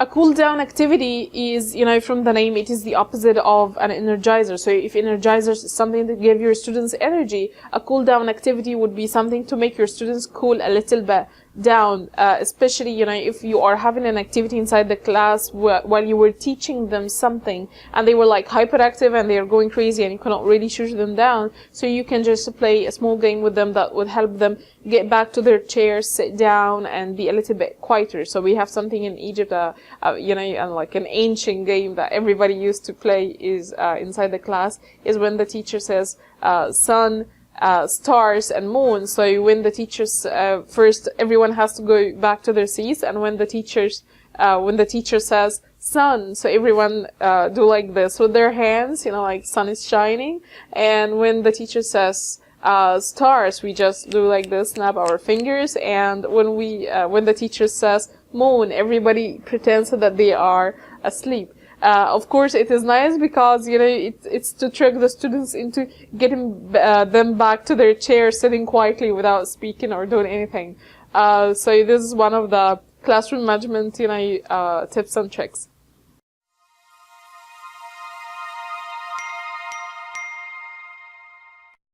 A cool down activity is, from the name, it is the opposite of an energizer. So if energizer is something to give your students energy, a cool down activity would be something to make your students cool a little bit down, especially, if you are having an activity inside the class while you were teaching them something and they were like hyperactive and they are going crazy and you cannot really shoot them down. So you can just play a small game with them that would help them get back to their chairs, sit down, and be a little bit quieter. So we have something in Egypt, like an ancient game that everybody used to play is inside the class, is when the teacher says sun, stars and moon. So when the teachers first, everyone has to go back to their seats, and when the teacher says sun, so everyone do like this with their hands, like sun is shining. And when the teacher says stars, we just do like this, snap our fingers. And when the teacher says moon, everybody pretends that they are asleep. Of course, it is nice because, it's to trick the students into getting them back to their chair, sitting quietly without speaking or doing anything. So this is one of the classroom management, tips and tricks.